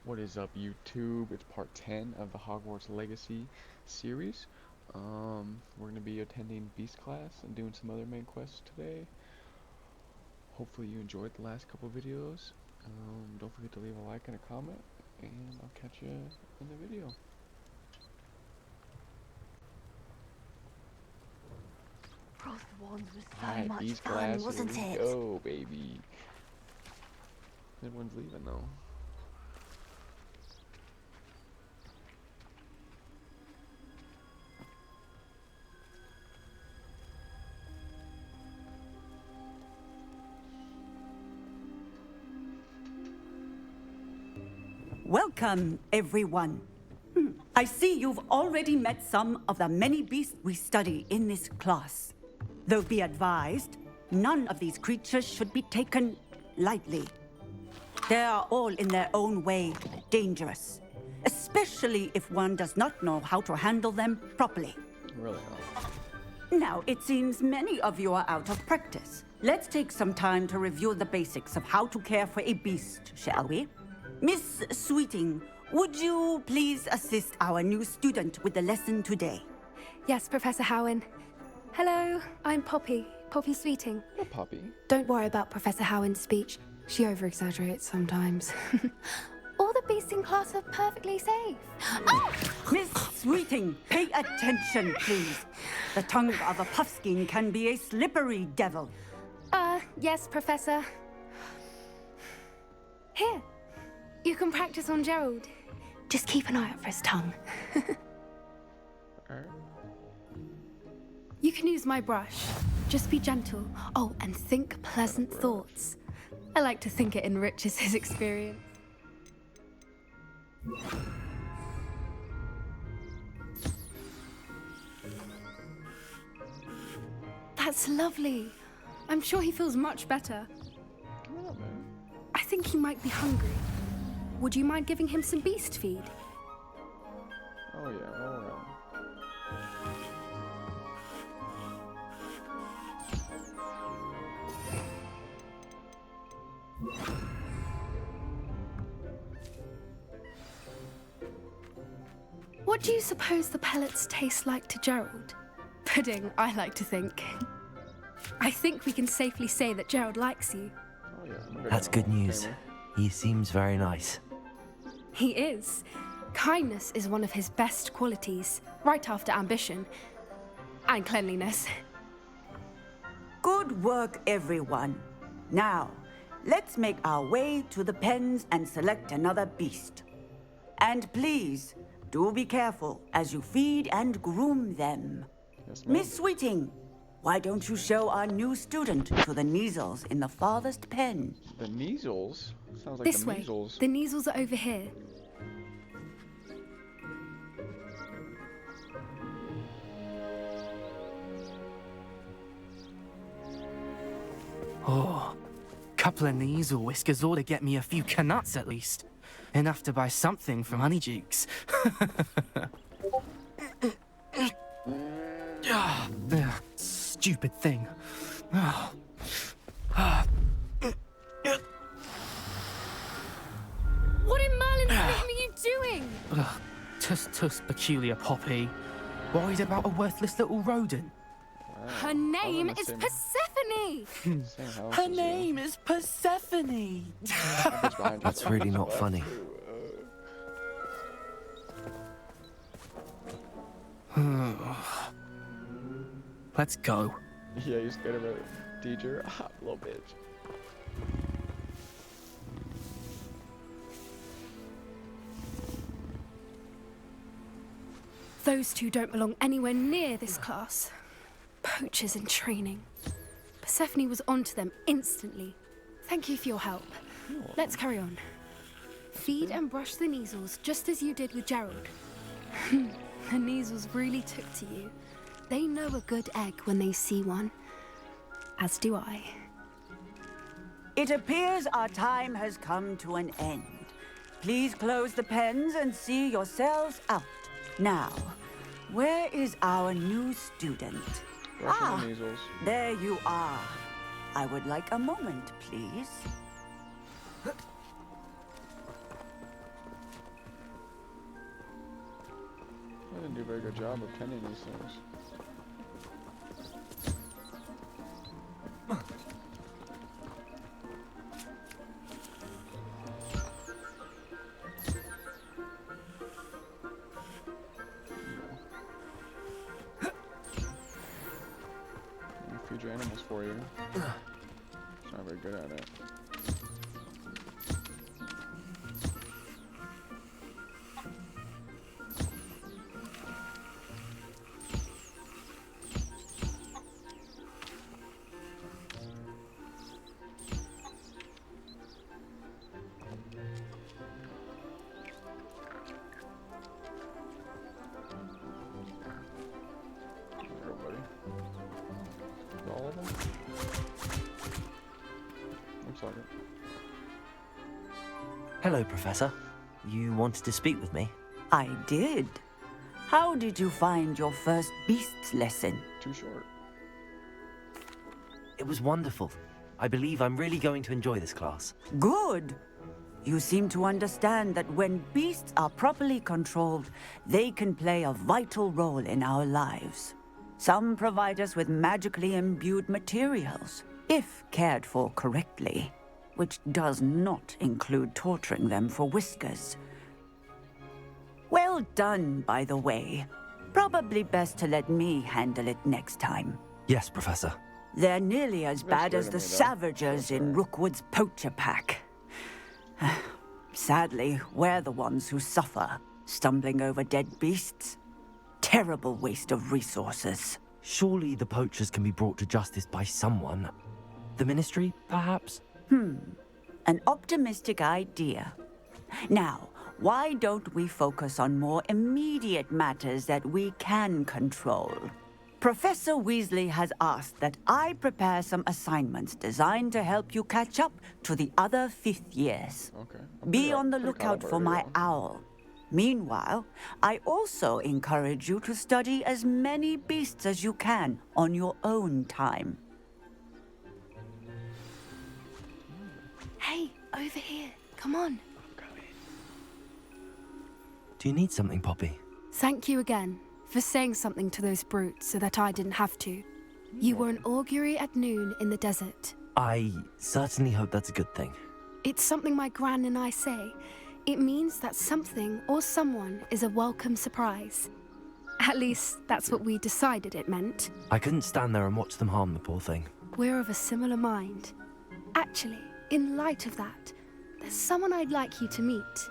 What is up, YouTube? It's part 10 of the Hogwarts Legacy series. We're going to be attending Beast class and doing some other main quests today. Hopefully you enjoyed the last couple videos. Don't forget to leave a like and a comment, and I'll catch you in the video. Frost Wands was so Alright, much Beast fun, class, wasn't here we it? go, baby. Everyone's leaving though. Welcome, everyone. I see you've already met some of the many beasts we study in this class. Though be advised, none of these creatures should be taken lightly. They are all in their own way dangerous, especially if one does not know how to handle them properly. Really not. Now, it seems many of you are out of practice. Let's take some time to review the basics of how to care for a beast, shall we? Miss Sweeting, would you please assist our new student with the lesson today? Yes, Professor Howen. Hello, I'm Poppy Sweeting. What, Poppy? Don't worry about Professor Howen's speech. She over-exaggerates sometimes. All the beasts in class are perfectly safe. Miss Sweeting, pay attention, please. The tongue of a puffskein can be a slippery devil. Yes, Professor. Here, you can practice on Gerald. Just keep an eye out for his tongue. Alright. You can use my brush. Just be gentle. Oh, and think pleasant thoughts. I like to think it enriches his experience. That's lovely. I'm sure he feels much better. Come on, man. I think he might be hungry. Would you mind giving him some beast feed? Oh yeah, all around. What do you suppose the pellets taste like to Gerald? Pudding, I like to think. I think we can safely say that Gerald likes you. Oh yeah. That's good news. He seems very nice. He is. Kindness is one of his best qualities, right after ambition. And cleanliness. Good work, everyone. Now, let's make our way to the pens and select another beast. And please, do be careful as you feed and groom them. Yes, ma'am. Miss Sweeting, why don't you show our new student to the Neasels in the farthest pen? The measles? Sounds like This the way. measles. The Neasels are over here. Oh, couple of knees or whiskers ought to get me a few canuts at least. Enough to buy something from Honeydukes. Stupid thing. What in Merlin's name are you doing? Tuss, peculiar Poppy. Worried about a worthless little rodent. Wow. Her name All in the is same- Persephone. same house Her as you. name is Persephone. It's behind you. That's really not funny. Let's go. Yeah, you scared of a teacher? Ah, little bitch. Those two don't belong anywhere near this class. Poachers in training. Persephone was onto them instantly. Thank you for your help. Let's carry on. Feed and brush the Neasels just as you did with Gerald. The Neasels really took to you. They know a good egg when they see one. As do I. It appears our time has come to an end. Please close the pens and see yourselves out. Now, where is our new student? Brushing the measles. There you are. I would like a moment, please. very good job of tending these things. Let me feed your animals for you. It's not very good at it. All of them? Looks like it. Hello, Professor. You wanted to speak with me? I did. How did you find your first beasts lesson? Too short. It was wonderful. I believe I'm really going to enjoy this class. Good. You seem to understand that when beasts are properly controlled, they can play a vital role in our lives. Some provide us with magically imbued materials, if cared for correctly, which does not include torturing them for whiskers. Well done, by the way. Probably best to let me handle it next time. Yes, Professor. They're nearly as bad scared as of the me, though. Savagers So in sorry. Rookwood's poacher pack. Sadly, we're the ones who suffer, stumbling over dead beasts. Terrible waste of resources. Surely the poachers can be brought to justice by someone. The Ministry, perhaps? An optimistic idea. Now, why don't we focus on more immediate matters that we can control? Professor Weasley has asked that I prepare some assignments designed to help you catch up to the other fifth years. Okay. Be on the Pretty caught lookout up for already, my though. owl. Meanwhile, I also encourage you to study as many beasts as you can on your own time. Hey, over here. Come on. Do you need something, Poppy? Thank you again for saying something to those brutes so that I didn't have to. You were an augury at noon in the desert. I certainly hope that's a good thing. It's something my gran and I say. It means that something or someone is a welcome surprise. At least, that's what we decided it meant. I couldn't stand there and watch them harm the poor thing. We're of a similar mind. Actually, in light of that, there's someone I'd like you to meet.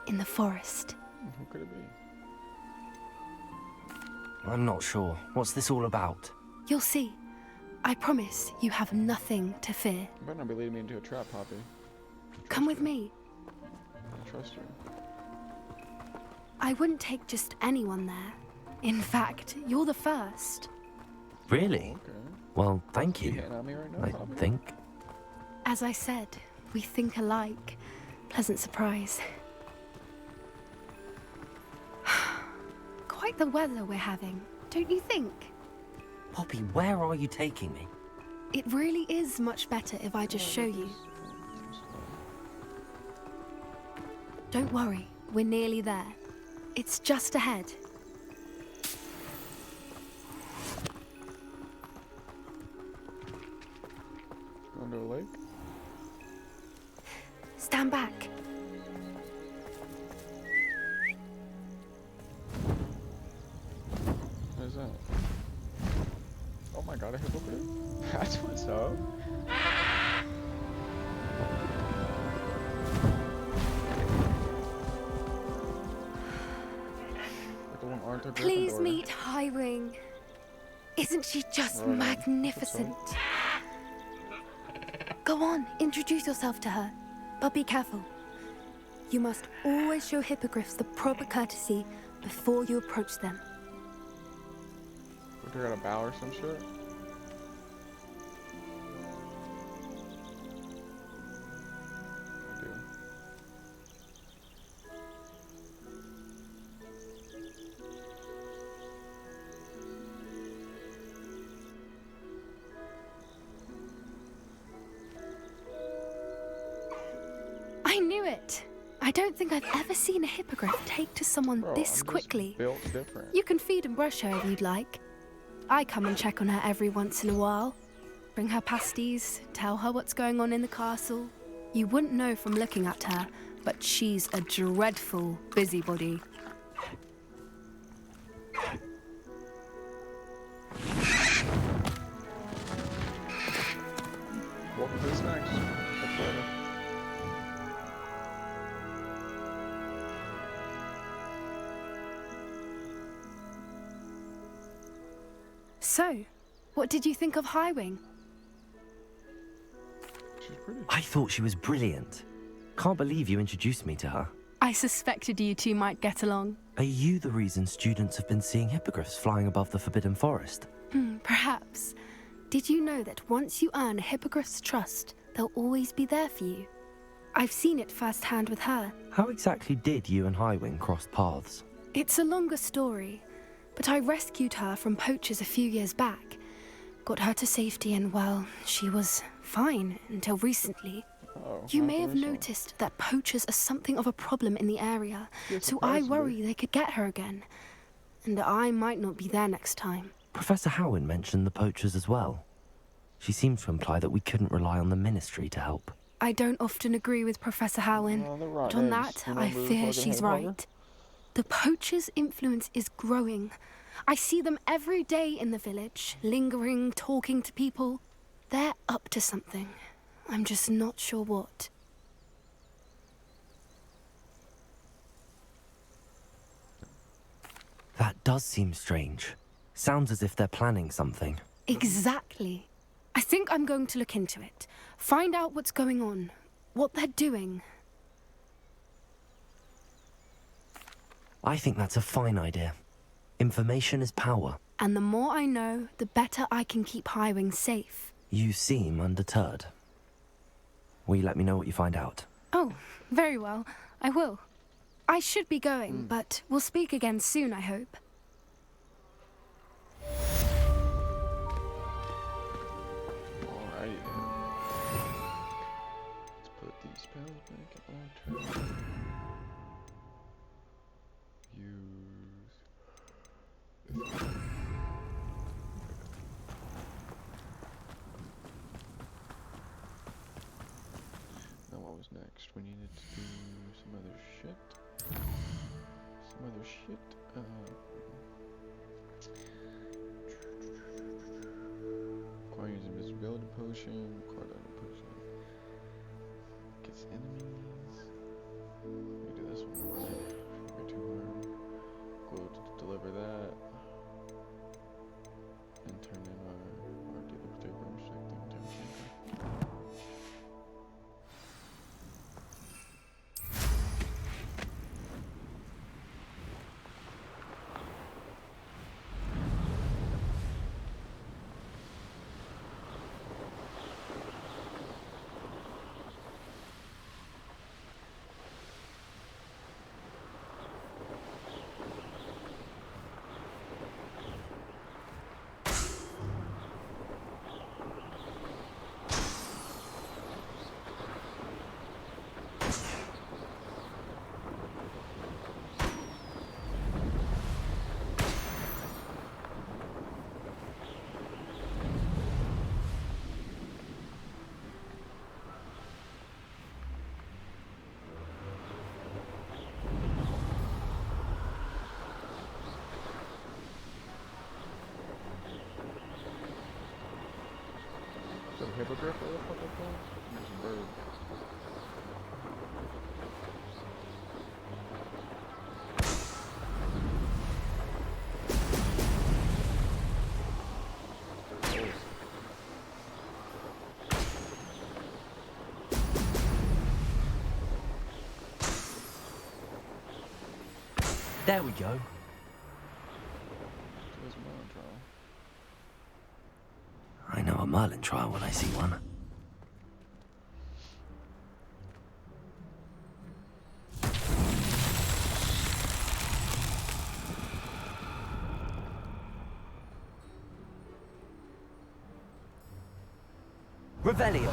In the forest. Who could it be? I'm not sure. What's this all about? You'll see. I promise you have nothing to fear. You better not be leading me into a trap, Poppy. Come with me. I trust you. I wouldn't take just anyone there. In fact, you're the first. Really? Okay. Well, thank You you. hitting on me right now, I Poppy? think. As I said, we think alike. Pleasant surprise. Quite the weather we're having, don't you think? Poppy, where are you taking me? It really is much better if I just show you. Don't worry, we're nearly there. It's just ahead. Going to a lake? Stand back. What is that? Oh my god, a hippogriff? That's what's up. Like the one Arthur Please Gryffindor. meet Highwing. Isn't she just Right on. magnificent? Go on, introduce yourself to her. But be careful. You must always show hippogriffs the proper courtesy before you approach them. We got a bow or some shit? I do. I knew it! I don't think I've ever seen a hippogriff take to someone Bro, this I'm just quickly. built different. You can feed and brush her if you'd like. I come and check on her every once in a while. Bring her pasties, tell her what's going on in the castle. You wouldn't know from looking at her, but she's a dreadful busybody. Welcome to the snacks. That's better. So, what did you think of Highwing? She's pretty. I thought she was brilliant. Can't believe you introduced me to her. I suspected you two might get along. Are you the reason students have been seeing hippogriffs flying above the Forbidden Forest? Perhaps. Did you know that once you earn a hippogriff's trust, they'll always be there for you? I've seen it firsthand with her. How exactly did you and Highwing cross paths? It's a longer story, but I rescued her from poachers a few years back. Got her to safety and, well, she was fine until recently. Oh, You how may have come so? noticed that poachers are something of a problem in the area, Yeah, so I surprisingly. worry they could get her again. And I might not be there next time. Professor Howin mentioned the poachers as well. She seemed to imply that we couldn't rely on the Ministry to help. I don't often agree with Professor Howin, Oh, the but rotten on eggs. that, I Remember the fear fucking she's Harry Potter? right. The poachers' influence is growing. I see them every day in the village, lingering, talking to people. They're up to something. I'm just not sure what. That does seem strange. Sounds as if they're planning something. Exactly. I think I'm going to look into it. Find out what's going on, what they're doing. I think that's a fine idea. Information is power. And the more I know, the better I can keep Highwing safe. You seem undeterred. Will you let me know what you find out? Oh, very well. I will. I should be going, but we'll speak again soon, I hope. Alright. Let's put these spells back on turn. Use. Now what was next? We needed to do some other shit. Acquire use invisibility potion. Acquire diamond potion. Gets enemies. We do this one, right? Way too hard. Go to deliver that. And turn in our do the 3 broomstick thing. Is that a hippogriff or what the fuck I call it? It's a bird. There we go. There's a Merlin trial. I know a Merlin trial when I see one. Revelio.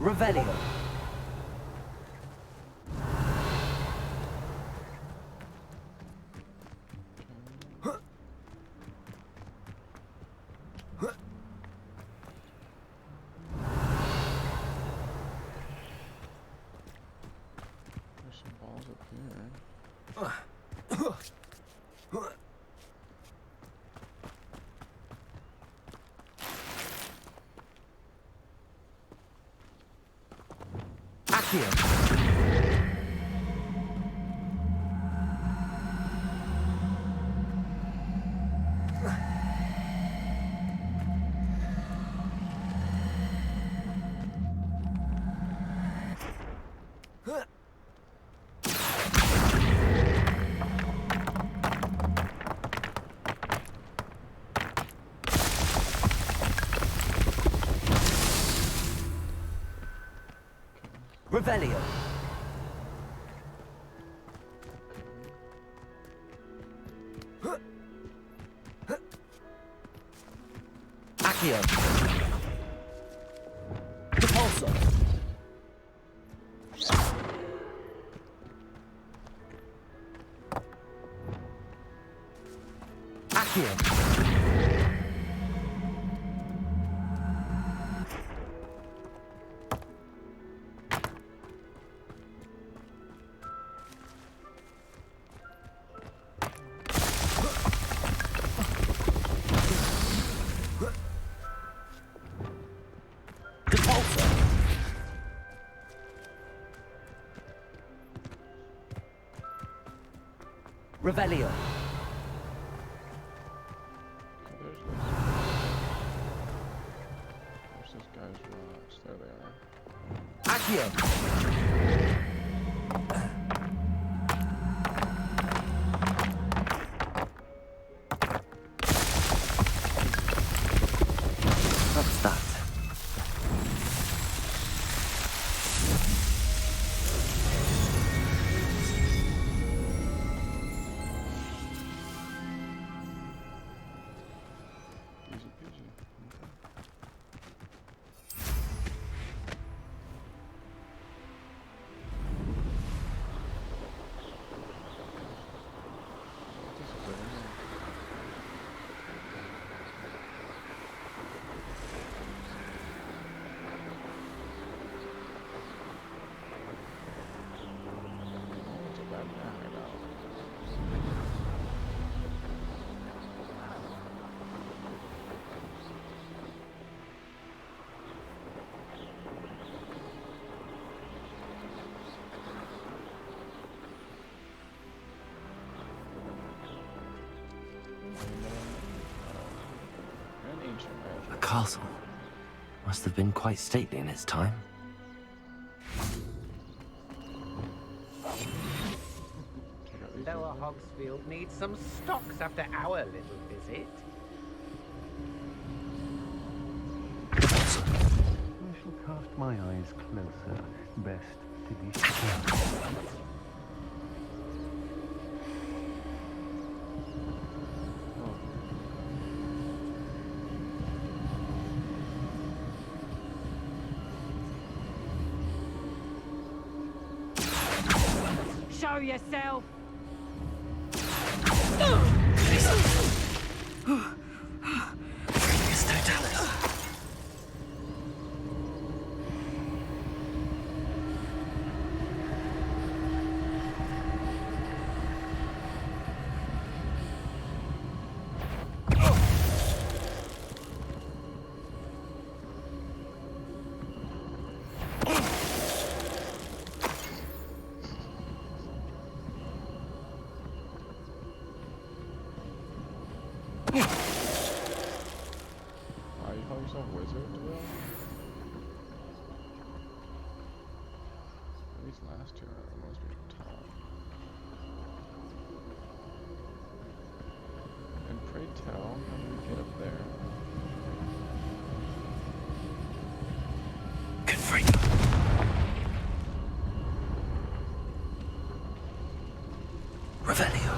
Revelio. There's some balls up here. Accio. Revelio. Accio. Repulso. Accio. Repulso. Revelio. There's this guy's rocks. There they are. Accio. What's that? Easy peasy. Okay. This is better. Oh, it's a bad hideout. An ancient A magic. castle. Must have been quite stately in its time. Check out these Lower things. Hogsfield needs some stocks after our little visit. I shall cast my eyes closer. Best to be secure. Oh, Show yourself! It's totalis. you call yourself wizard, Will? These last two are must be top. can't tell. How do we get up there? Good freak. Revelio.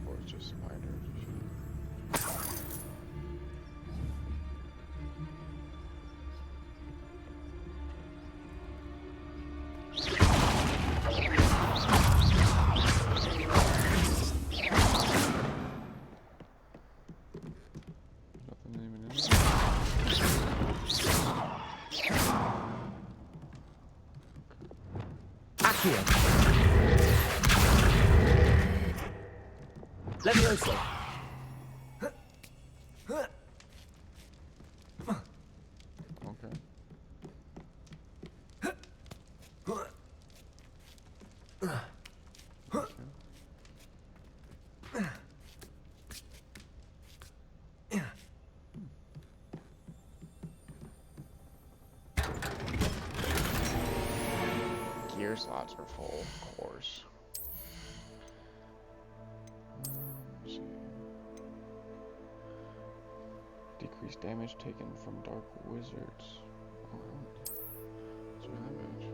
Or it's just spiders. Nothing even in there. Accio. Levioso. Okay. Gear slots are full, of course. Let's see. Decrease damage taken from dark wizards. Oh, what's that damage?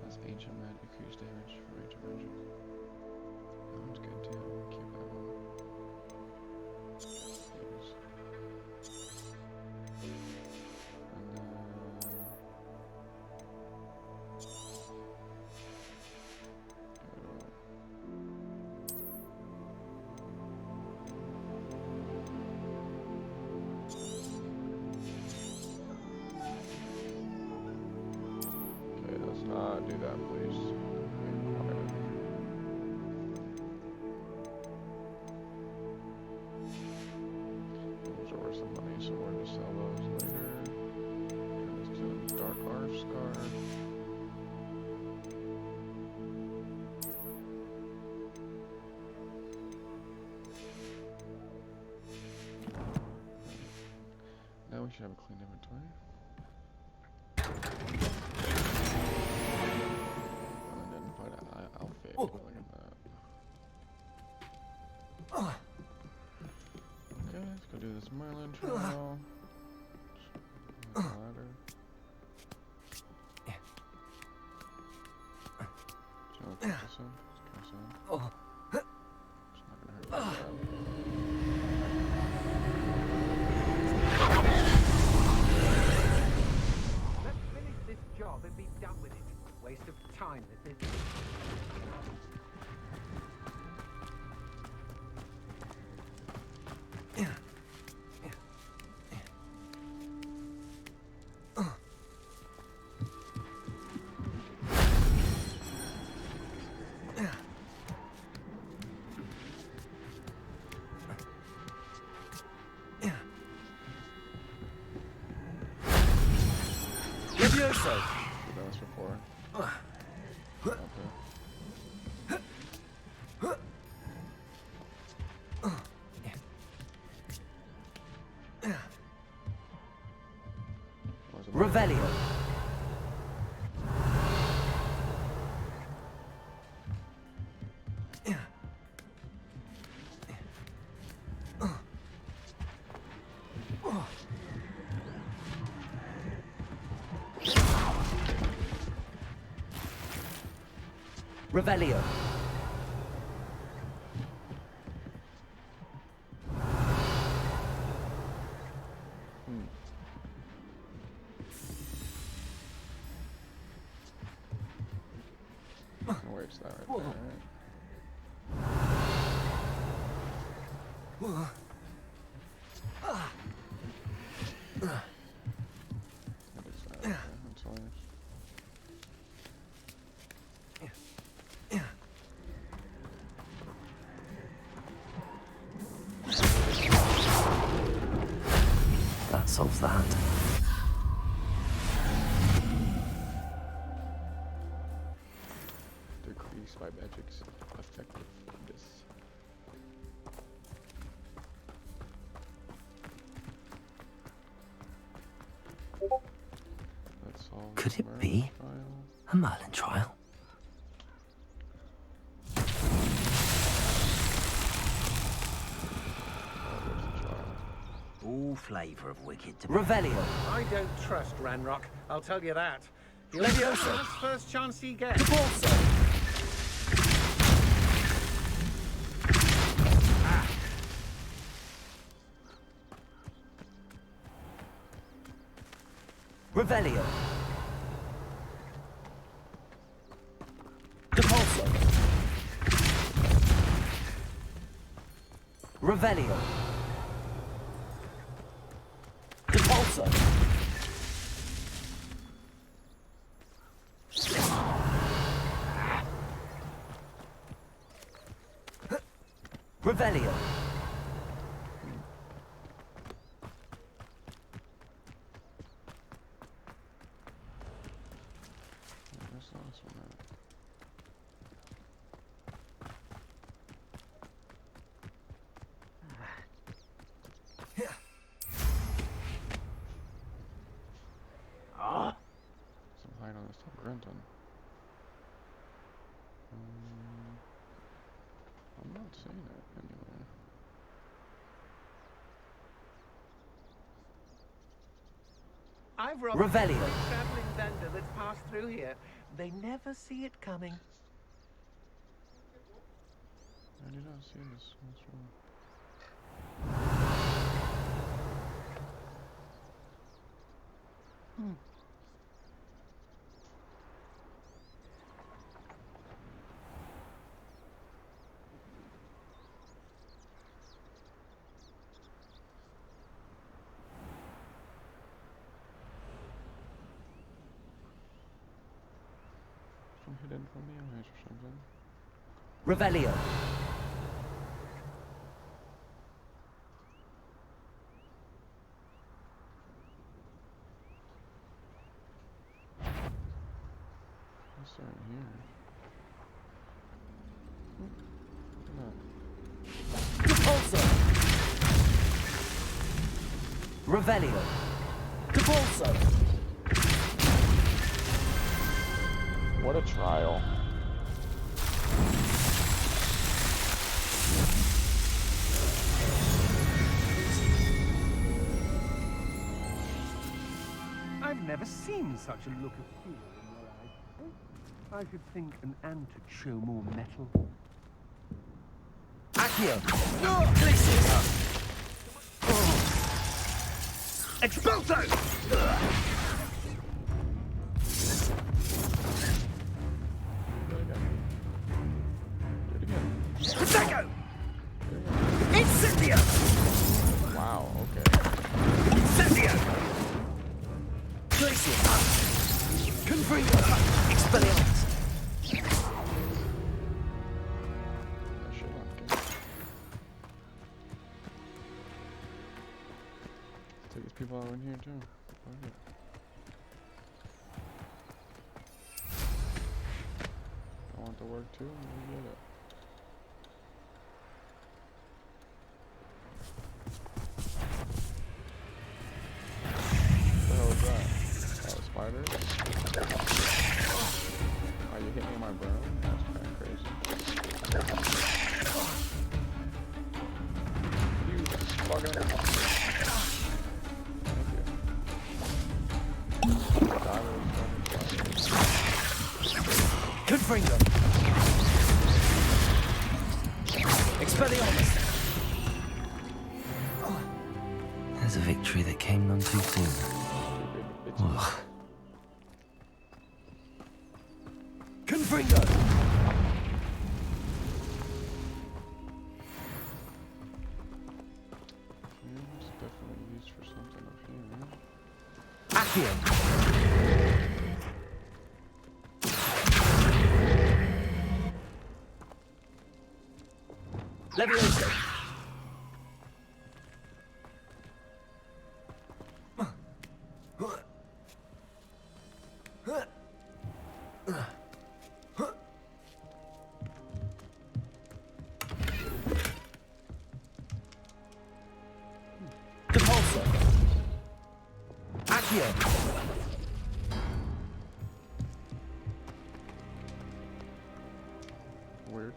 That's ancient man. Decrease damage from ancient magic. That one's good too. Keep that one. Yes. And then okay, let's not do that, please. Be quiet. Those are worth some money, so we're gonna sell those later. Turn this to a dark arf scarf. Now we should have a clean inventory. Unidentified outfit. Look at that. Okay, let's go do this Merlin trial. Ladder. Shall we put this in? Let's cast in. It's not gonna hurt that bad. Let's finish this job and be done with it. Waste of time, this is. Levioso. We've done this before. Okay. Where's the Revelio. Revelio. Oh, wait, it's that right there, right? That is that right there. That's solves that. Decrease by magic's effectiveness. Let's solve Could the it Merlin be trial. a Merlin trial? Hogwarts trial. All flavour of wicked to Revelio. I don't trust Ranrock, I'll tell you that. He'll Leviosa. first chance he gets. Revelio. Depulso. Revelio. Depulso. Revelio. Where's the last one at? Some hide on this top Grenton. I'm not seeing it anywhere. I've robbed Revelio. every travelling vendor that's passed through here. They never see it coming. I did not see this. What's wrong? From hidden from the eyes or something. Revelio. What's that here? Look at that. Depulso. Revelio. Depulso. What a trial. I've never seen such a look of fear in your eyes. I should think an ant would show more metal. Accio. Expulso! Do it again. Prosecco! Do it again. Incendio! Wow, okay. Incendio! Glacier. Confringo. Expelliarmus. That shit on game. Take these people out in here too. Fuck it. I want to work too, and we get it. What the hell is that? Oh, spiders? Oh, you hit me in my brow? That's kinda crazy. You fucking... Thank you. Confringo. Expelliarmus. There's a victory that came none too soon. Ugh. Confringo. It's definitely used for something up here, right? Accio. Leviosa. Depulso. Accio. Weird.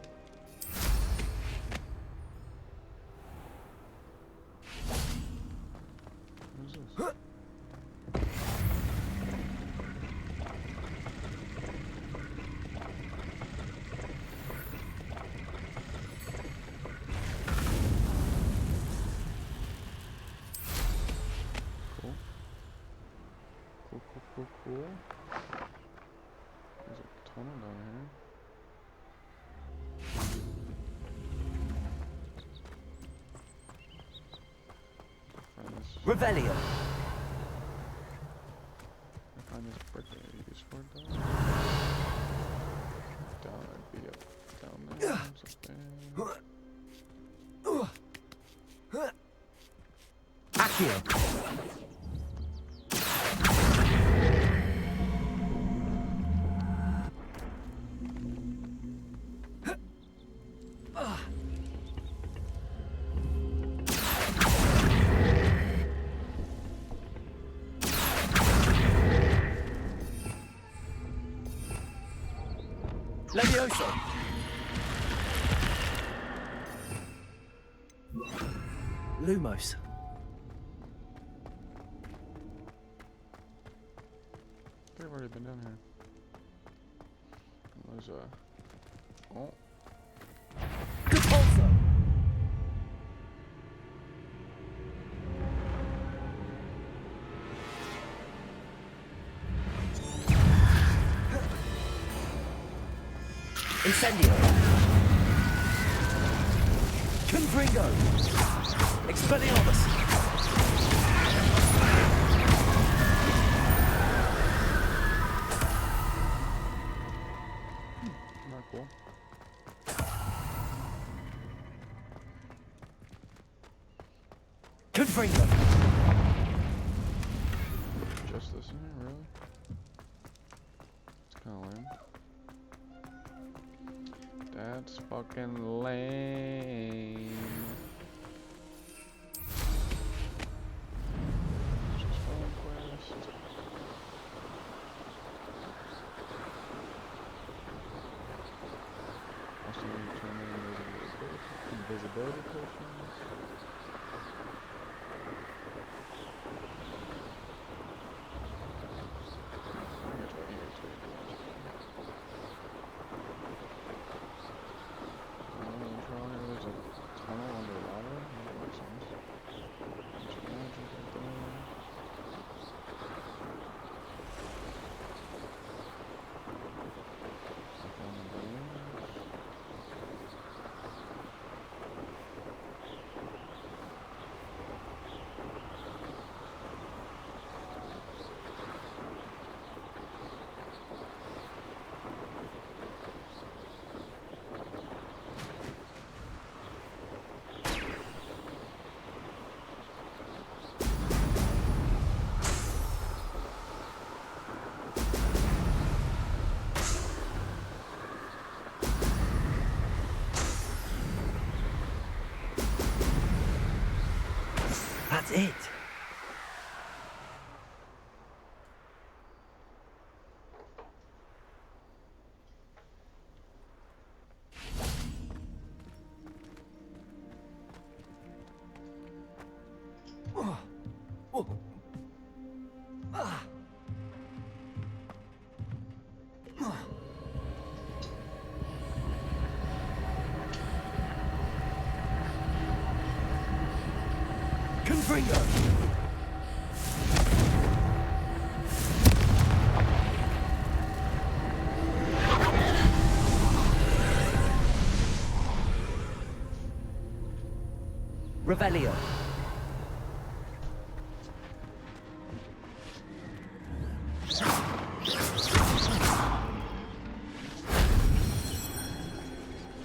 What is this? Cool. Cool. There's a tunnel down here. Find this. Revelio. Find this brick that I use for it though. Down, I'd be up down there. Accio. Levioso. Lumos. I've already been down here. There's a... Oh. Depulso. Incendio. Confringo. Expelliarmus. Not cool. Confringo. Just this in here, really? It's kinda lame. That's fucking lame. Just phone quest. Also determine invisibility potions. There's a tunnel underwater. That makes sense. There's magic right there. Nothing on the balloons. That's it. Confringo. Revelio.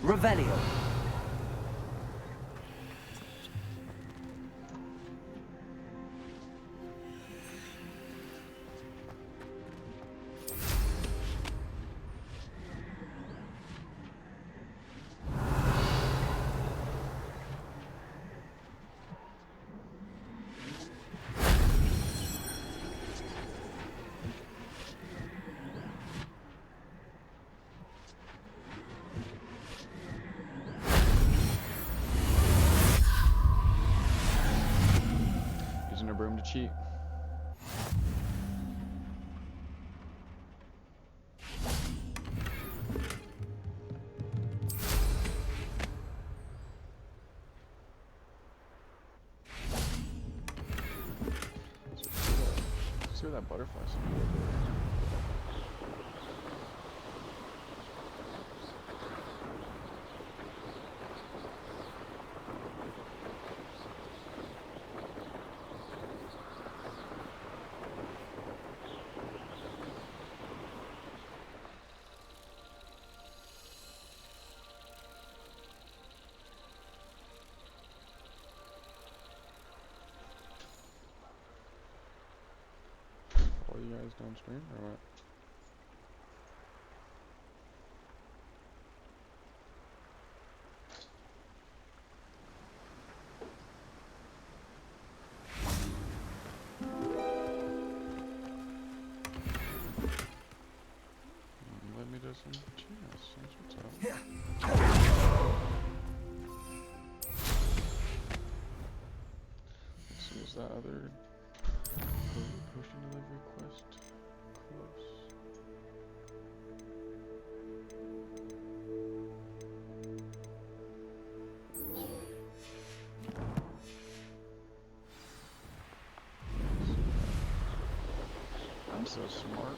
Revelio. using a broom to cheat. See where that butterfly's over there. All you guys downstream or what? Let me do some chess. That's what's up. Let's see, is that other potion delivery quest close? I'm so smart.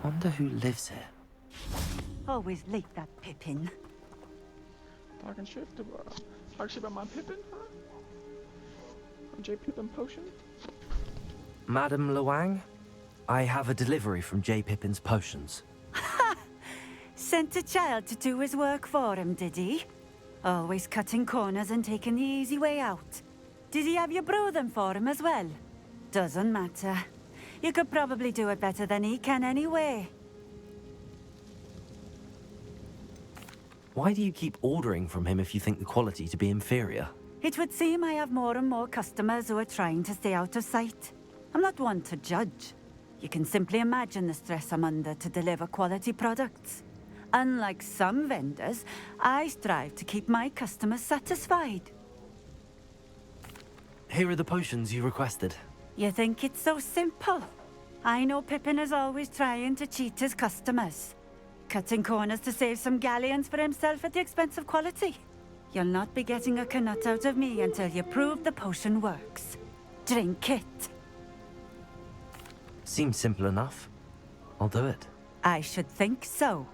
Wonder who lives here. Always late, that Pippin. Talking shit about my Pippin, huh? J Pippin potion? Madam Luang, I have a delivery from J. Pippin's potions. Sent a child to do his work for him, did he? Always cutting corners and taking the easy way out. Did he have you brew them for him as well? Doesn't matter. You could probably do it better than he can anyway. Why do you keep ordering from him if you think the quality to be inferior? It would seem I have more and more customers who are trying to stay out of sight. I'm not one to judge. You can simply imagine the stress I'm under to deliver quality products. Unlike some vendors, I strive to keep my customers satisfied. Here are the potions you requested. You think it's so simple? I know Pippin is always trying to cheat his customers. Cutting corners to save some galleons for himself at the expense of quality. You'll not be getting a canut out of me until you prove the potion works. Drink it. Seems simple enough. I'll do it. I should think so.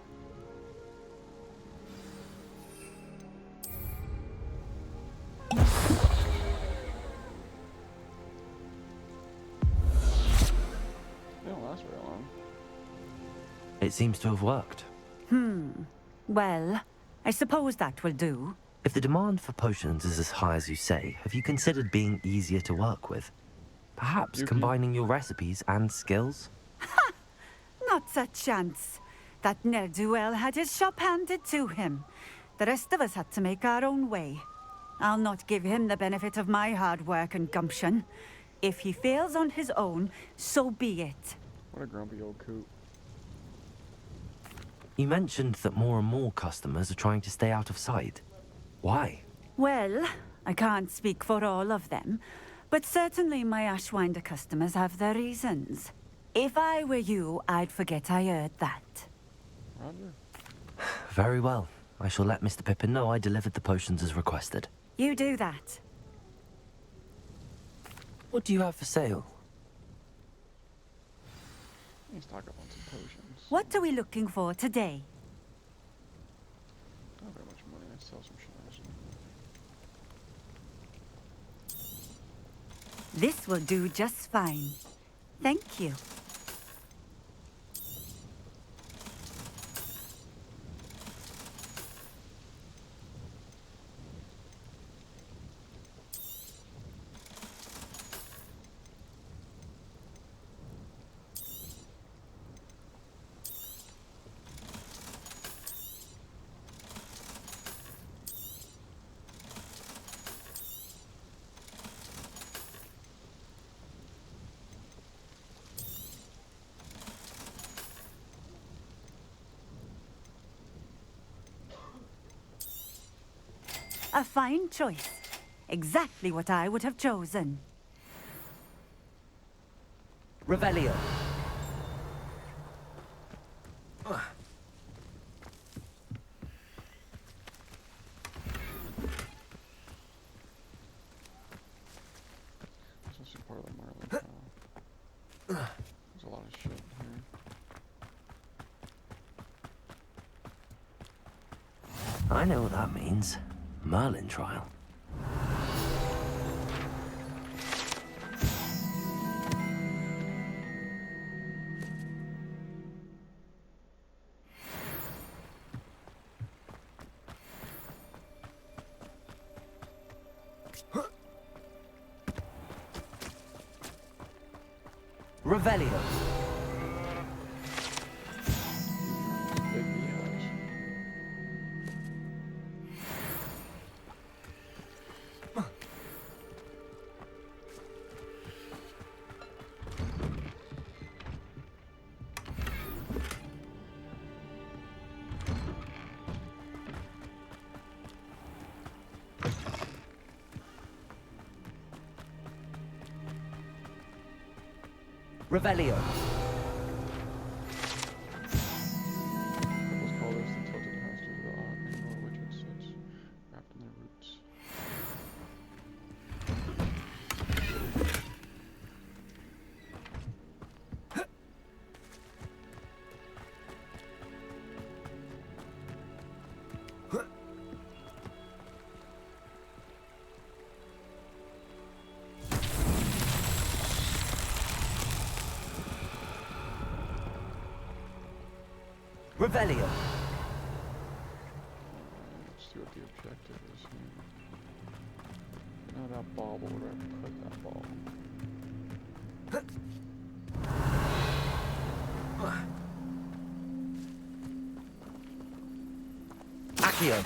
They don't last very long. It seems to have worked. Well, I suppose that will do. If the demand for potions is as high as you say, have you considered being easier to work with? Perhaps Yuki. combining your recipes and skills? Not a chance. That ne'er-do-well had his shop handed to him. The rest of us had to make our own way. I'll not give him the benefit of my hard work and gumption. If he fails on his own, so be it. What a grumpy old coot. You mentioned that more and more customers are trying to stay out of sight. Why? Well, I can't speak for all of them, but certainly my Ashwinder customers have their reasons. If I were you, I'd forget I heard that. Roger. Very well. I shall let Mr. Pippin know I delivered the potions as requested. You do that. What do you have for sale? Let's talk about some potions. What are we looking for today? Not very much money. I sell some shit. This will do just fine. Thank you. A fine choice. Exactly what I would have chosen. Revelio. This is part of the Merlin trial. There's a lot of shit here. I know what that means. Merlin trial. Revelio. Big beehives. Revelio. Couples call this the tilted house due to the odd angle at which it sits, wrapped in their roots. Revelio. Let's see what the objective is here. Now that ball, but where do I put that ball? Accio.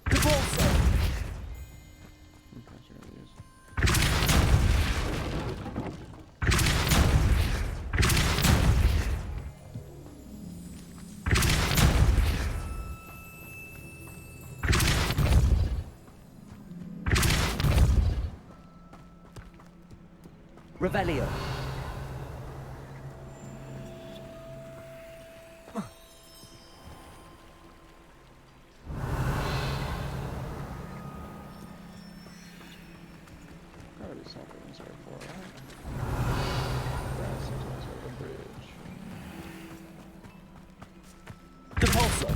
Devolso. Okay, so there it is. Revelio. Gotta be something this way for it, right? That seems like a bridge. Devolso.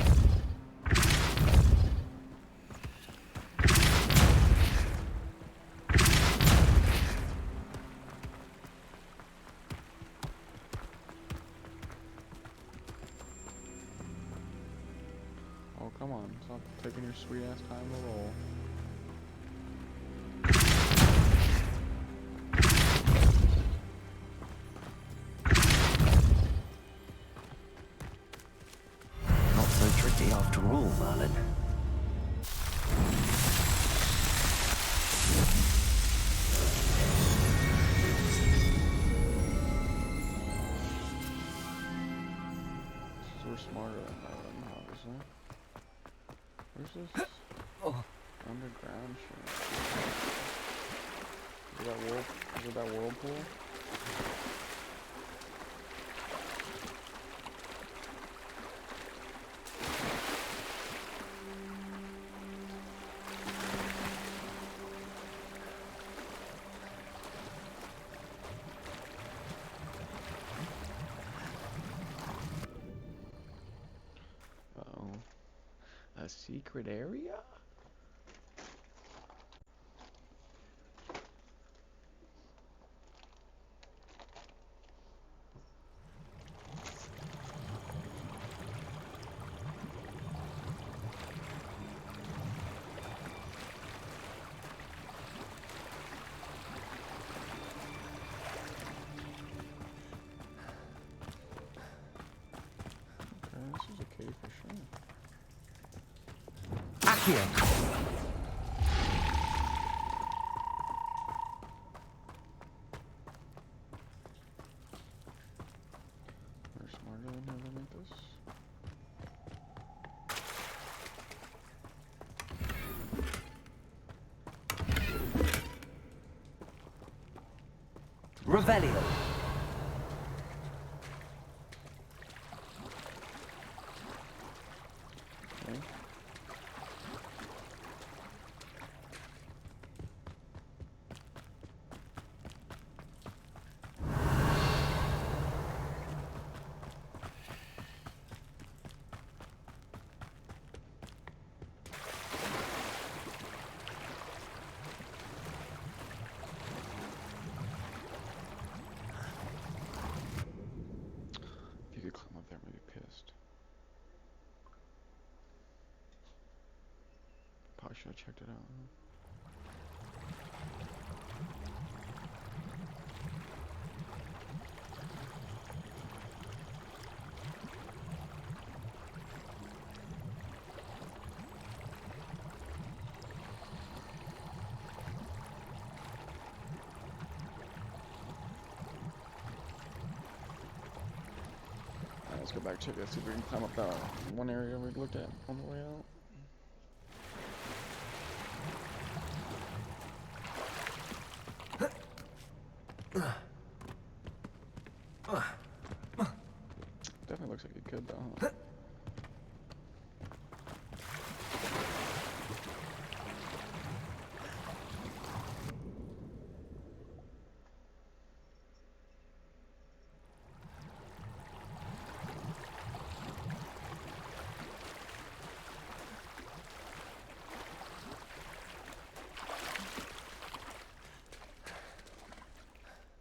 Oh, come on. Stop taking your sweet ass time to roll. Not so tricky after all, Merlin. We're smarter than Merlin, obviously. Where's this underground shit? Is it that whirlpool? Uh-oh. A secret area? Okay, this is a cave for sure. Accio. We're smarter Revelio. Okay. If you could climb up there, I'd be pissed. Probably should have checked it out. Huh? Let's go back check it, see if we can climb up that one area we looked at on the way out. Definitely looks like it could though, huh?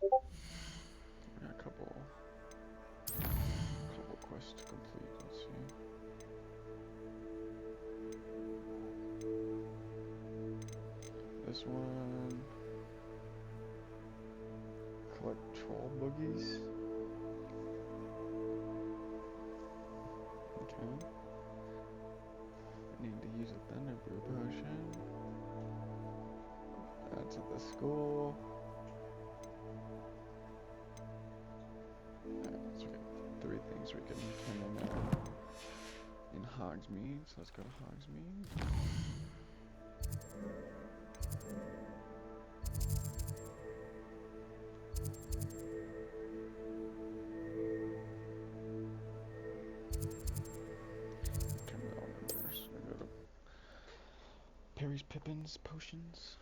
We got a couple quests to complete. Let's see. This one. Collect troll boogies. Okay. I need to use a thunder brew potion. That's at the school. Alright, so we got 3 things we can handle now in Hogsmeade, so let's go to Hogsmeade. Turn that on in there, so we go to Perry's Pippins potions.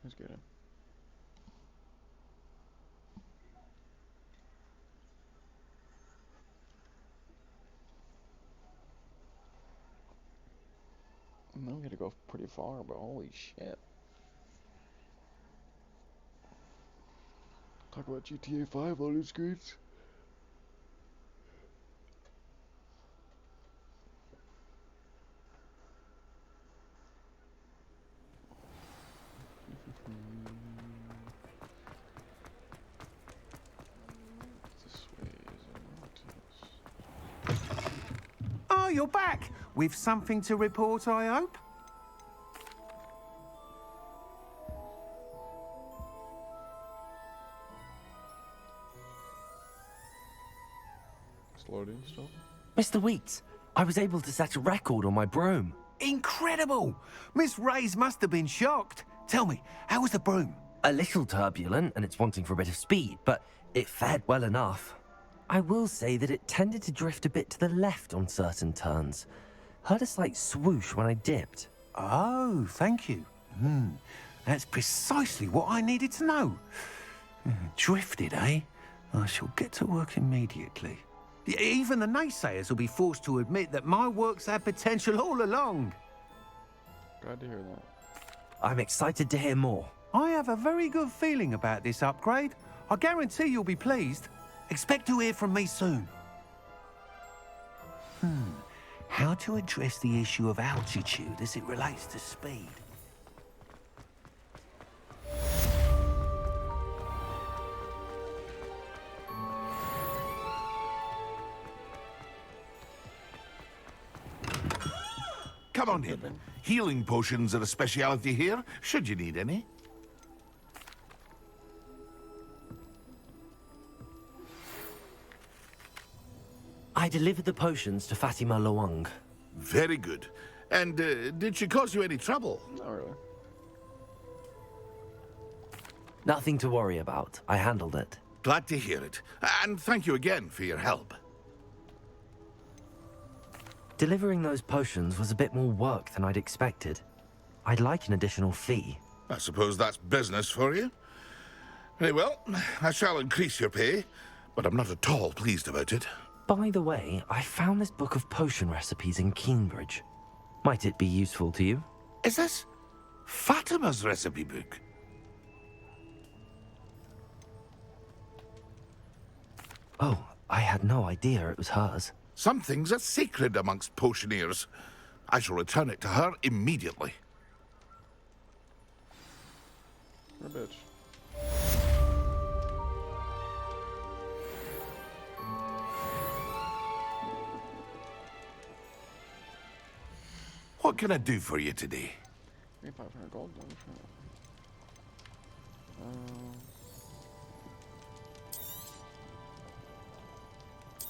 Let's get him. No, we had to go pretty far, but holy shit. Talk about GTA 5 loading screens. This way is a Oh, you're back! With something to report, I hope? loading still. Mr. Weeks, I was able to set a record on my broom. Incredible! Miss Reyes must have been shocked. Tell me, how was the broom? A little turbulent, and it's wanting for a bit of speed, but it fared well enough. I will say that it tended to drift a bit to the left on certain turns. Heard a slight swoosh when I dipped. Oh, thank you. That's precisely what I needed to know. Drifted, eh? I shall get to work immediately. Even the naysayers will be forced to admit that my work's had potential all along. Glad to hear that. I'm excited to hear more. I have a very good feeling about this upgrade. I guarantee you'll be pleased. Expect to hear from me soon. How to address the issue of altitude as it relates to speed? Come on in. Healing potions are a speciality here, should you need any. I delivered the potions to Fatima Lawang. Very good. And did she cause you any trouble? Not really. Nothing to worry about. I handled it. Glad to hear it. And thank you again for your help. Delivering those potions was a bit more work than I'd expected. I'd like an additional fee. I suppose that's business for you. Very well, I shall increase your pay, but I'm not at all pleased about it. By the way, I found this book of potion recipes in Cambridge. Might it be useful to you? Is this Fatima's recipe book? Oh, I had no idea it was hers. Some things are sacred amongst potioneers. I shall return it to her immediately. What a bitch. What can I do for you today? 500 gold.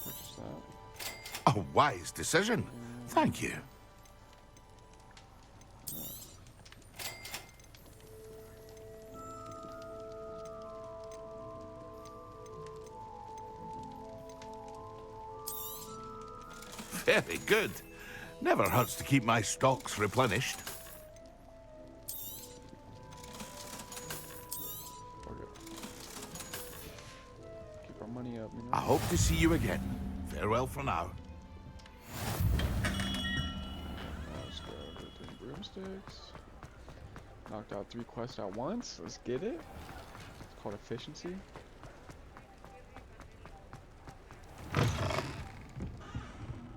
Purchase that. A wise decision. Thank you. Very good. Never hurts to keep my stocks replenished. Okay. Keep our money up, you know? I hope to see you again. Farewell for now. Let's go to the broomsticks. Knocked out 3 quests at once. Let's get it. It's called efficiency.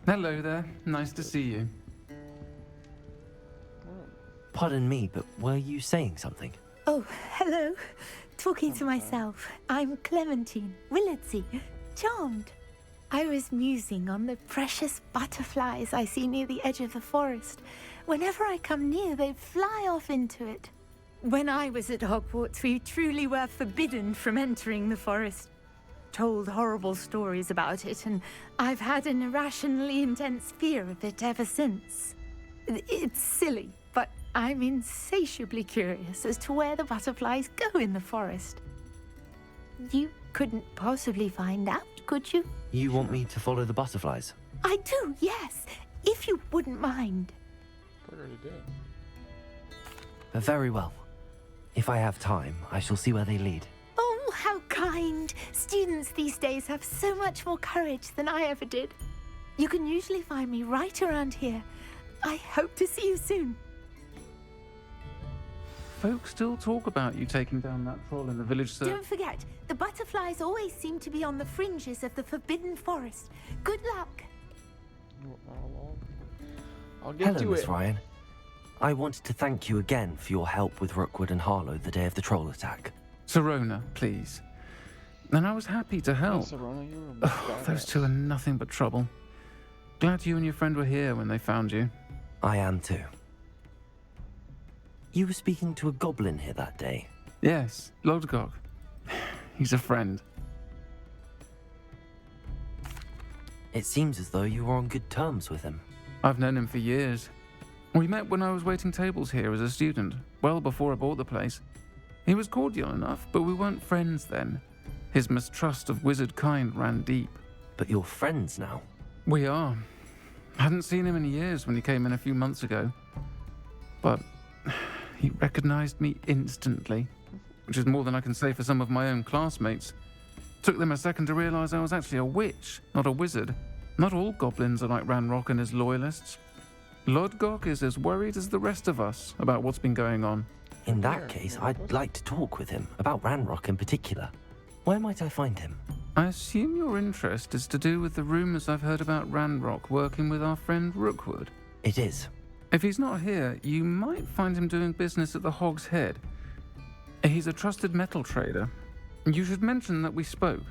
Hello there. Nice to see you. Pardon me, but were you saying something? Oh, hello. Talking to myself. I'm Clementine Willardsey. Charmed. I was musing on the precious butterflies I see near the edge of the forest. Whenever I come near, they fly off into it. When I was at Hogwarts, we truly were forbidden from entering the forest. Told horrible stories about it, and I've had an irrationally intense fear of it ever since. It's silly, but I'm insatiably curious as to where the butterflies go in the forest. You couldn't possibly find out, could you? You want me to follow the butterflies? I do, yes, if you wouldn't mind. I already did. Very well. If I have time, I shall see where they lead. Oh, how kind. Students these days have so much more courage than I ever did. You can usually find me right around here. I hope to see you soon. Folks still talk about you taking down that troll in the village, sir. Don't forget, the butterflies always seem to be on the fringes of the Forbidden Forest. Good luck. I'll get Hello, to Miss it. Ryan. I wanted to thank you again for your help with Rookwood and Harlow the day of the troll attack. Serona, please. And I was happy to help. Serona, you were a badass. Those two are nothing but trouble. Glad you and your friend were here when they found you. I am too. You were speaking to a goblin here that day. Yes, Lodgok. He's a friend. It seems as though you were on good terms with him. I've known him for years. We met when I was waiting tables here as a student, well before I bought the place. He was cordial enough, but we weren't friends then. His mistrust of wizard kind ran deep. But you're friends now. We are. Hadn't seen him in years when he came in a few months ago. But he recognized me instantly, which is more than I can say for some of my own classmates. Took them a second to realize I was actually a witch, not a wizard. Not all goblins are like Ranrock and his loyalists. Lodgok is as worried as the rest of us about what's been going on. In that case, I'd like to talk with him, about Ranrock in particular. Where might I find him? I assume your interest is to do with the rumors I've heard about Ranrock working with our friend Rookwood. It is. If he's not here, you might find him doing business at the Hog's Head. He's a trusted metal trader. You should mention that we spoke.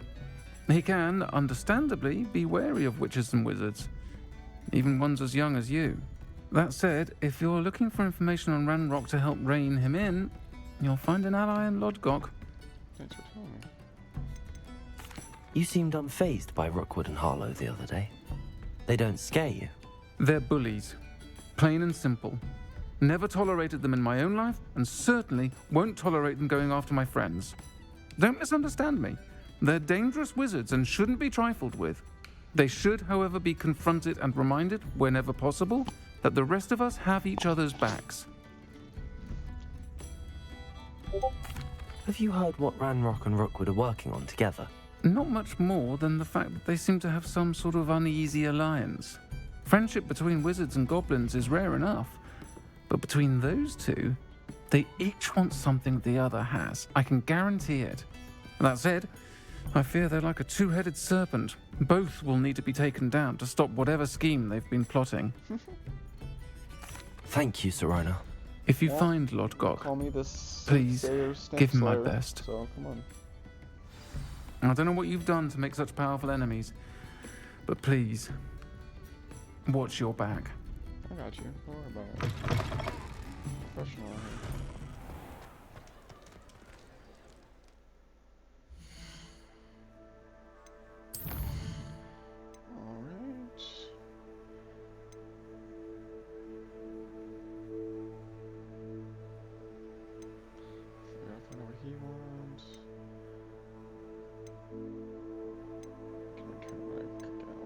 He can, understandably, be wary of witches and wizards, even ones as young as you. That said, if you're looking for information on Ranrock to help rein him in, you'll find an ally in Lodgok. Thanks for telling me. You seemed unfazed by Rookwood and Harlow the other day. They don't scare you. They're bullies. Plain and simple. Never tolerated them in my own life, and certainly won't tolerate them going after my friends. Don't misunderstand me. They're dangerous wizards and shouldn't be trifled with. They should, however, be confronted and reminded, whenever possible, that the rest of us have each other's backs. Have you heard what Ranrock and Rookwood are working on together? Not much more than the fact that they seem to have some sort of uneasy alliance. Friendship between wizards and goblins is rare enough, but between those two, they each want something the other has. I can guarantee it. That said, I fear they're like a two-headed serpent. Both will need to be taken down to stop whatever scheme they've been plotting. Thank you, Serona. If you Well, find Lodgok, Call me the please Sayer Snake give him my Slayer, best. So come on. I don't know what you've done to make such powerful enemies, but please, watch your back. I got you. Don't worry about it. Professional out here. Alright. Figure out what he wants. Can I turn back down?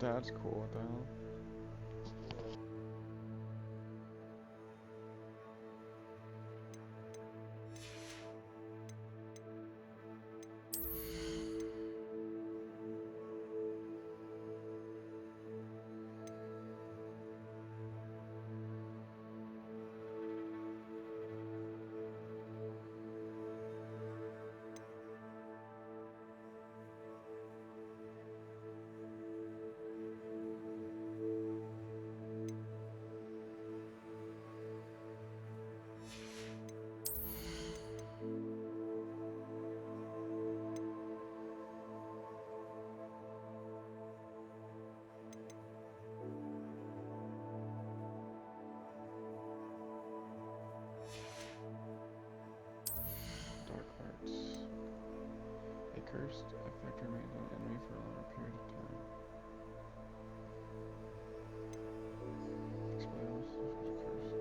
That's cool, what the hell? Dark arts. A cursed effect remains on an enemy for a longer period of time. Expels curse.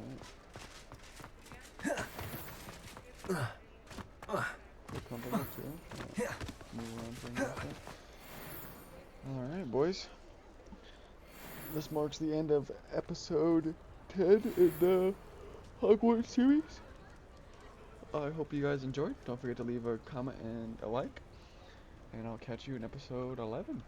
Damage. Alright, boys. This marks the end of episode 10 in the Hogwarts series. I hope you guys enjoyed. Don't forget to leave a comment and a like. And I'll catch you in episode 11.